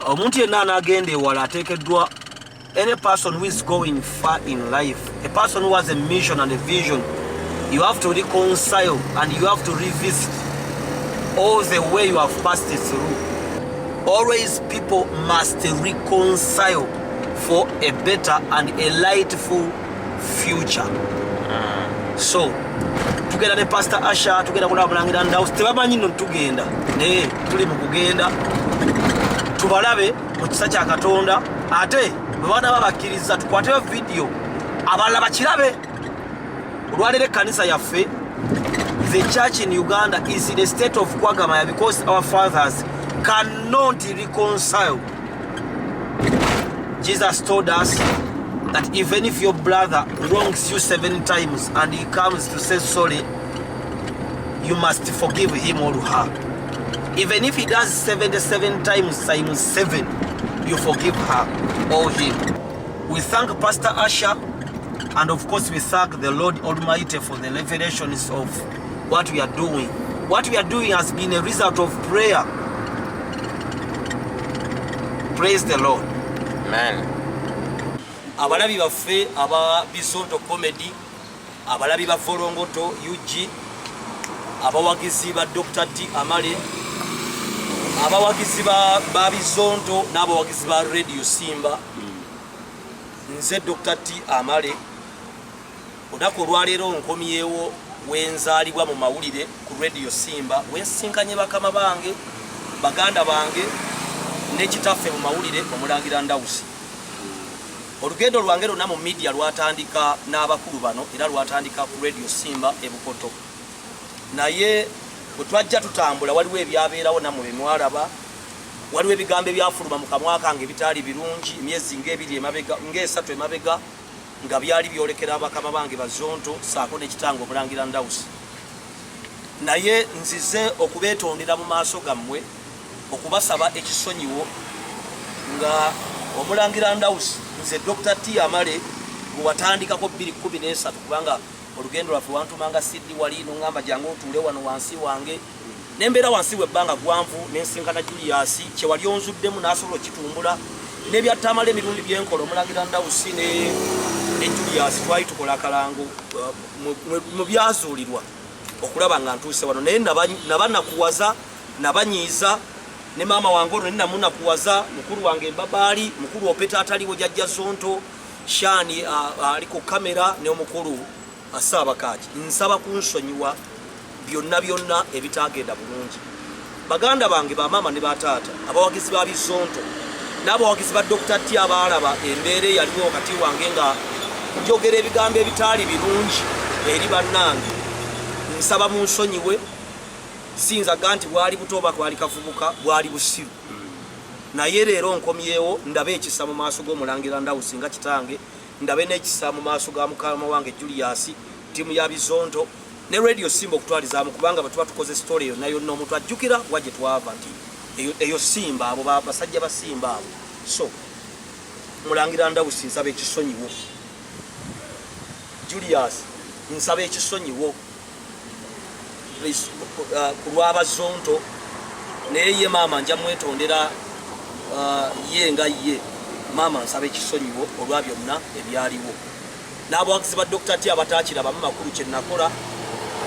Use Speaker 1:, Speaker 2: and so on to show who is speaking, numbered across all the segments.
Speaker 1: omuntu yenna anagenda ewala ateekeddwa, any person who is going far in life, a person who has a mission and a vision, you have to reconcile and you have to revisit all the way you have passed through. Always people must reconcile for a better and a lightful future. So tugenda ne Pastor Asha, tugenda kulaba Mulangira Ndawusi, tebamanyi nno tugenda naye tuli mu kugenda tubalabe mu kisa kya Katonda, ate bwe bana babakkiriza tukwateyo video abalala bakirabe. Olwaleero ekkanisa yaffe, the church in Uganda is in a state of quagmire because our fathers cannot reconcile. Jesus told us that even if your brother wrongs you 7 times and he comes to say sorry, you must forgive him or her. Even if he does 77 times times 7, you forgive her or him. We thank Pastor Asha, and of course we thank the Lord Almighty for the revelations of what we are doing. What we are doing has been a result of prayer. Praise the Lord.
Speaker 2: Amen.
Speaker 1: Abalabi baffe aba Bisonto Comedy, abalabi ba Volongoto UG, abawagizi ba Dr. D Amale, abawagizi ba Bisonto n'abawagizi ba Radio Simba. Nze Dr. T Amale, olunaku olwaleero nkomyewo wenzaalibwa mu mawulire ku Radio Simba, wensinkanye bakama bange, baganda bange n'ekitaffe mu mawulire Omulangira Ndawusi. Olugendo lwange lwonna mu media lwatandika n'abakulu bano era lwatandika ku Radio Simba e Bukoto. Naye bwe twajja tutambula waliwo ebyabeerawo nammwe bye mwalaba, waliwo ebigambo ebyafuluma mu kamwa kange ebitaali birungi emyezi ng'ebiri emabega ng'esatu emabega nga byali byolekera abakama bange Bazonto saako n'ekitange Omulangira Ndawusi. Naye nzize okubeetondera mu maaso gammwe okubasaba ekisonyiwo nga Omulangira Ndawusi nze Dr. T Amale gwe watandikako 2013 kubanga olugendo lwaffe wantumanga Sydney wali n'ongamba jangu otuule wano wansi wange nembeera wansi w'ebbanga gwanvu n'ensinkana Julius kye wali onzuddemu n'asobola okitumbula n'ebyatta Amale emirundi byenkola Omulangira Ndawusi ne Julius twali tukola akalango mu byazuulirwa okulaba nga ntuuse wano naye nabanakuwaza nabanyiiza ne mama wange ono namunakuwaza mukulu wange Babaali mukulu opeta ataliwo jjajja Zonto Shani ali ku kamera ne omukulu Asabakaji. Nsaba kunsonyiwa byonna ebitagenda bulungi. Baganda bange ba mama ne bataata abawagizi ba Bizonto n'abawagizi ba Dr. T abalaba embeera yaliwo wakati wange nga njogera ebigambo ebitaali birungi eri bannange. Nsaba munsonyiwe, sinzaga nti bwali butoba kwali kavubuka bwali busiru. Naye leero nkomyewo ndabe ekisa mu maaso g'Omulangira Ndawusi nga kitange, ndabe n'ekisa mu maaso ga mukama wange Julius, timu ya Bizonto ne Radio Simba okutwalizaamu kubanga batuba tukoze story eyo nayo n'omuntu ajjukira wajje twava nti eyo Simba abo basajja ba Simba abo. So Mulangira Ndawusi nsaba ekisonyiwo, Julius nsaba ekisonyiwo kulwa Bazonto naye mama nja mwetondera ye nga ye mama nsaba ekisonyiwo olwa byonna ebyaliwo n'abawagizi ba Dr. T abataakiraba mu makulu kye nakola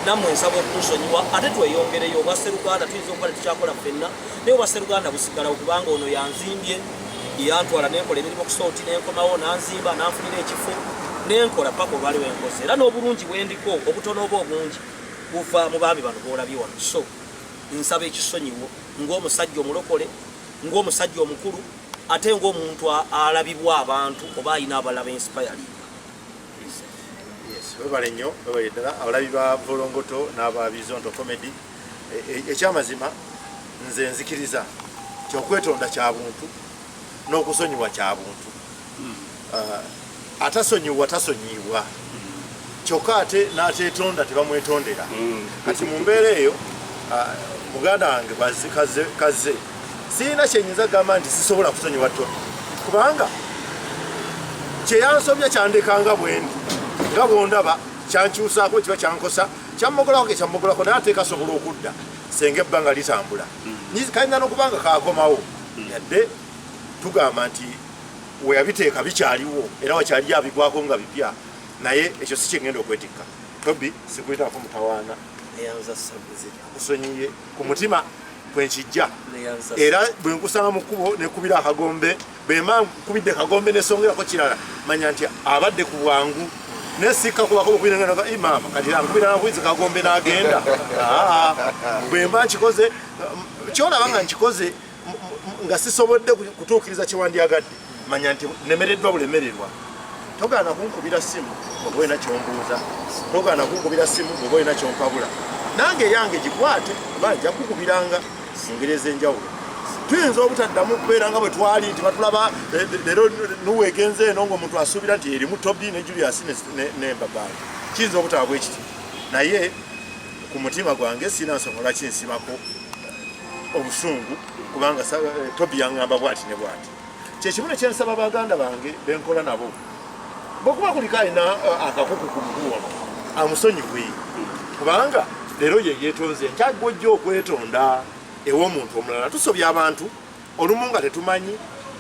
Speaker 1: nammwe nsaba okunsonyiwa ate tweyongereyo obwa Sseruganda tuyinza okuba tukyakola ffenna naye obwa Sseruganda busigala okubanga ono yanzimbye yantwala nenkola emirimu okusooti nenkomawo nanzimba nanfunira ekifo nenkola paka olwaliwo enkoze era n'obulungi bwendiko obutono oba obungi buva mu baami bano boolabye wano. So nsaba ekisonyiwo ng'omusajja omulokole ng'omusajja omukulu ate ng'omuntu alabibwa abantu oba alina abalaba inspiring.
Speaker 3: Yes, webale nnyo webale ddala abalabi ba Volongoto n'aba Bizonto Comedy. Ekyamazima nze nzikiriza kyokwetonda kya buntu n'okusonyiwa kya buntu. Atasonyiwa tasonyiwa kyokka ate n'ateetonda tebamwetondera. Kati mu mbeera eyo muganda wange kaze sirina kyenyinza gamba nti sisobola kusonyiwa ttona kubanga kyeyansobya kyandekanga bwendi nga bwondaba kyankyusaako kiba kyankosa kyammogolako ke kyammogolako naye ate kasobola okudda senga ebbanga litambula kalina n'okubanga kakomawo yadde tugamba nti we yabiteeka bikyaliwo era wakyali abigwako nga bipya naye ekyo si kyengenda okwetikka Tobi sikuyitaako mutawaana kusonyiye ku mutima kwenkijja era bwe nkusanga mu kkubo nekubira akagombe bwema nkubidde kagombe nesongerako kirala manya nti abadde ku bwangu nesika kubako bwinengana imama kati nkubira nakwiza kagombe n'agenda bwemba nkikoze kyolaba nga nkikoze nga sisobodde kutuukiriza kyewandyagadde manya nti nemereddwa bulemererwa togaana kunkubira simu oba olina kyombuuza togaana kunkubira simu oba olina kyompabula nange eyange gikwate oba nja kukubiranga mu ngeri ez'enjawulo tuyinza obutaddamu kubeera nga bwe twali nti batulaba leero nuweegenze eno ng'omuntu asuubira nti erimu Tobi ne Julius ne Babaali kiyinza obutaba bwe kiti naye ku mutima gwange sina nsonga lwaki nsibako obusungu kubanga Tobi yaŋŋamba bw'ati ne bw'ati kyekimu ne kyensaba baganda bange benkola nabo bwekuba kuliko alina akakuku ku mugulu wano amusonyiwe kubanga leero ye yeetonze nkyagwojja okwetonda ew'omuntu omulala tusobya abantu olumu nga tetumanyi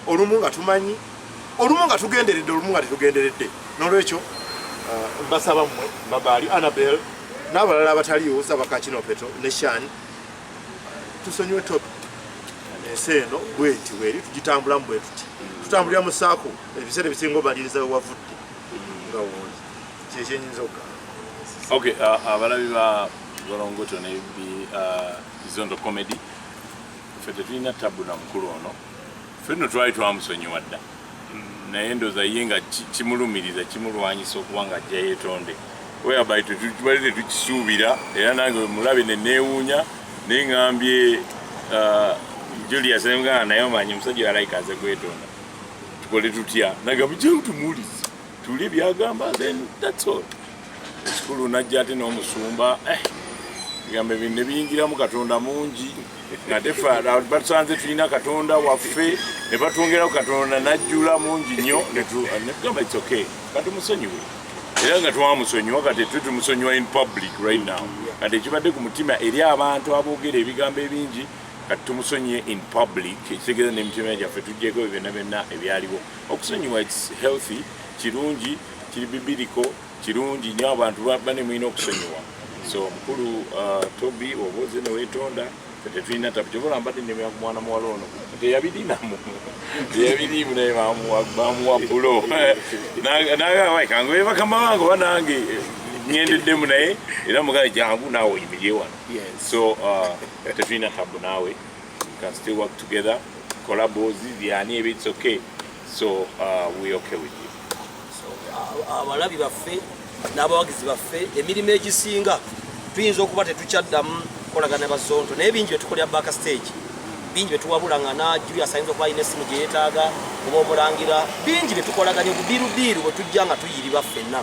Speaker 3: olumu nga tumanyi olumu nga tugenderedde olumu nga tetugenderedde n'olwekyo mbasaba mmwe Babaali Annabel n'abalala abataliwo Sabakakino Peto ne Shan tusonyiwe Tobi ensi eno bweti weeri tugitambulamu bwe tuti tutambulira mu saako ebiseera ebisinga obaliriza wewavudde nga wonzi kyekyenyinza okugamba
Speaker 2: abalabi ba Golongoto ne Izondo Comedy ffe tetulina tabu na mukulu ono ffe nno twali twamusonyiwa dda naye ndooza ye nga kimulumiriza kimulwanyisa okuba nga ajja yeetonde whereby twali tetukisuubira era nange mulabe neneewuunya neŋŋambye Julius nemugamba naye omanyi omusajja yalayika aze kwetonda tukole tutya naga mujjeyo tumuwulize tuli byagamba then that's all ekikulu najja ate n'omusumba gambe binne biyingiramu Katonda mungi nga tefa batusanze tulina Katonda waffe ne batwongeraho Katonda najjula mungi nnyo netugamba it's okay kati musonyiwe era nga twamusonyiwa kati tumusonyiwa in public right now kati ekibadde ku mutima eri abantu aboogera ebigambo ebingi kati tumusonyiye in public ekitegeeza n'emitima gyaffe tuggyeko ebyo byonna byonna ebyaliwo okusonyiwa it's healthy kirungi kiri bibiriko kirungi nnyo abantu banemwina okusonyiwa so mukulu Tobi oboze neweetonda tetulina tabu kyobola mbadde nemya ku mwana muwala ono teyabirinamu teyabirimu naye bamuwa bulo nagamba kange bakama bange oba nange nyendeddemu naye era mugaye jangu naawe oyimirye wano so tetulina tabu naawe we can still work together collabozi byani eba it's okay so we okay with you
Speaker 1: abalabi baffe n'abawagizi baffe emirimu egisinga tuyinza okuba tetukyaddamu kukolagana bazonto naye bingi byetukolera backstage bingi byetuwabulanga na Julius ayinza okuba alina essimu gye yeetaaga oba omulangira bingi byetukolaganya obubirubiru bwe tujja nga tuyiriba ffenna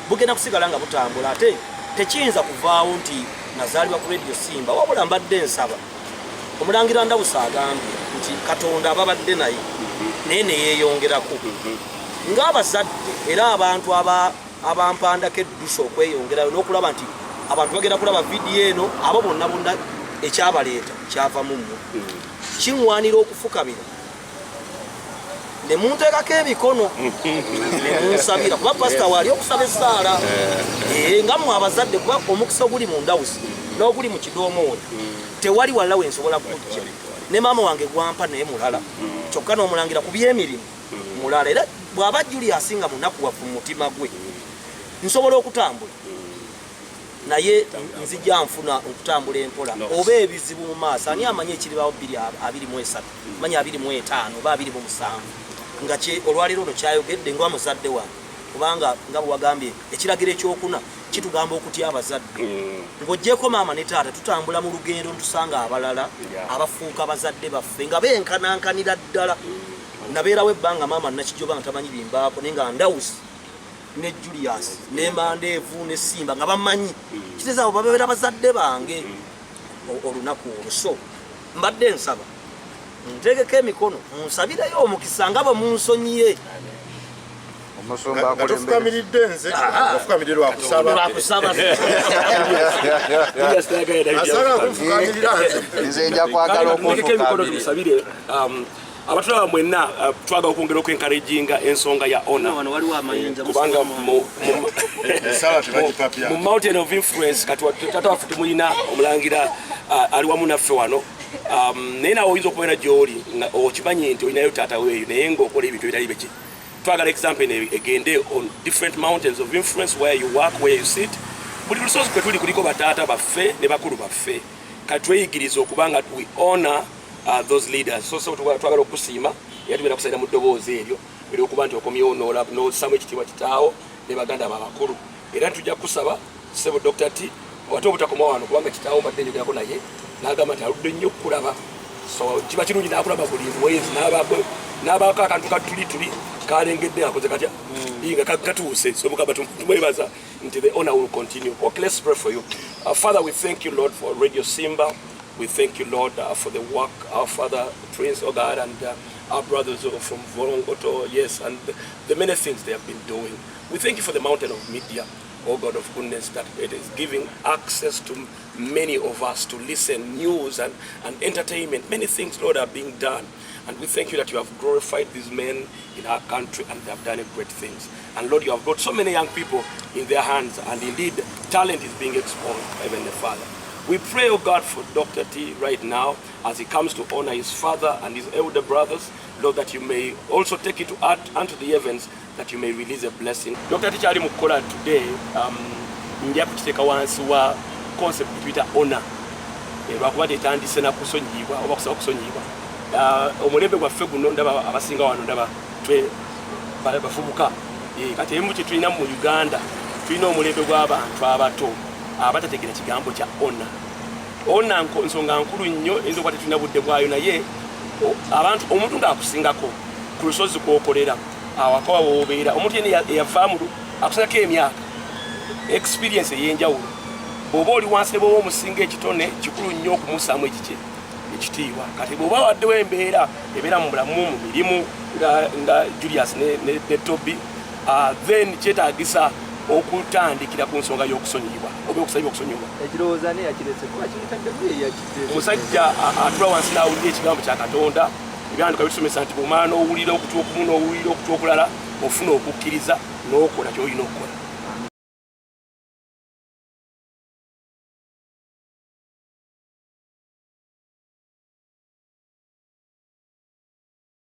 Speaker 1: bugenda kusigala nga butambula ate tekiyinza kuvaawo nti nazaalibwa ku Radio Simba wabula mbadde nsaba omulangira Ndawusa agambye nti Katonda ababadde naye naye neyeeyongerako ng'abazadde era abantu abampandako eddusa okweyongerayo n'okulaba nti abantu bagenda kulaba vidiyo eno abo bonna ekyabaleeta kyava mu mmwe kiŋŋwanira okufukamira ne munteekako emikono ne munsabira kuba pasita waali okusaba essaala nga mmwe abazadde kuba omukisa oguli mu Ndawusa n'oguli mu Kidoomooni tewali walala wensobola kujja ne maama wange gwampa naye mulala kyokka n'omulangira ku by'emirimu mulala era bw'aba Julius nga munakuwavu mu mutima gwe nsobola okutambula naye nzija nfuna okutambula empola oba ebizibu mu maaso ani amanyi ekiribawo 23 manyi 25 oba 27 nga olwaleero ono kyayogedde nga muzadde wange kubanga nga bwagambye ekiragiro ekyokuna kitugamba okutya abazadde ng'oggyeko maama ne taata tutambula mu lugendo ntusanga abalala abafuuka abazadde baffe nga benkanankanira ddala nabeerawo ebbanga maama nakijoba nga tamanyi bimbaako naye nga Ndawusa ne Julius ne Mandeevu ne Simba nga bamanyi kitegeeza abo babeera bazadde bange olunaku olwo so mbadde nsaba ntegeko emikono munsabireyo omukisa nga bwe munsonyiye
Speaker 3: nga tofukamiridde nze ofukamirire lwakusaba
Speaker 4: nze nja kwagala okumusabire abatulaba mwenna twagala okwongera okwencouraginga ensonga ya honor kubanga mu mountain of influence kati tata waffe tumulina omulangira ali wamu naffe wano naye nawe oyinza okubeera gy'oli okimanyi nti olinayo taata weeyo naye ng'okola ebintu ebitali biki twagala example egende on different mountains of influence where you work, where you sit. Buli lusozi kwe tuli kuliko bataata baffe ne bakulu baffe kati tweyigiriza okubanga we honor those leaders. So twagala okusiima era tubeera kusaira mu ddoboozi eryo ery'okuba nti okomyewo n'ossamu ekitiibwa kitaawo ne baganda babakulu era tujja kusaba ssebo Dr. T ate obutakoma wano kubanga kitaawo mbadde njogerako naye n'agamba nti aludde nnyo okulaba so kiba kirungi n'akulaba buli mwezi n'abaako akantu katuli kalengedde akoze katya nga katuuse so mukaba tumwebaza nti the honor will continue. Okay, let's pray for you. Father, we thank you, Lord, for Radio Simba. We thank you, Lord, for the work our Father Prince, oh God, and our brothers from Vorongoto, yes, and the many things they have been doing. We thank you for the mountain of media, oh God of goodness, that it is giving access to many of us to listen, news and entertainment. Many things, Lord, are being done. And we thank you that you have glorified these men in our country and they have done great things. And Lord, you have brought so many young people in their hands, and indeed, talent is being exposed, Heavenly Father. We pray, oh God, for Dr. T right now as he comes to honor his father and his elder brothers, Lord, that you may also take it unto the heavens, that you may release a blessing. Dr. T Chali Mukola today, India kuteka wansi wa concept twita honor. Lwakuba tetandise na kusonyibwa oba kusaba kusonyibwa. Omulembe gwaffe guno ndaba abasinga wano ndaba twe bafubuka. Kati emu kye tulina mu Uganda tulina omulembe gw'abantu abato abatategera kigambo kya honor. Honor nsonga nkulu nnyo enzo kwate tulina budde bwayo naye abantu omuntu ng'akusingako ku lusozi kw'okolera awakawa w'obeera omuntu yenna eyavaamu akusingako emyaka experience ey'enjawulo bw'oba oli wansi ne bw'oba omusinga ekitone kikulu nnyo okumusaamu ekitiibwa kati bw'oba waddewo embeera ebeera mu bulamu mu mirimu nga Julius ne Toby then kyetaagisa okutandikira ku nsonga y'okusonyiyibwa oba okusabibwa okusonyiyibwa
Speaker 5: ekirowooza ne yakiretse kuba kimutaddemu eyakitese
Speaker 4: omusajja atula wansi n'awulira ekigambo kya Katonda ebyandika bitusomesa nti bw'omala n'owulira okutu okumu n'owulira okutu okulala ofuna okukkiriza n'okola ky'olina okukola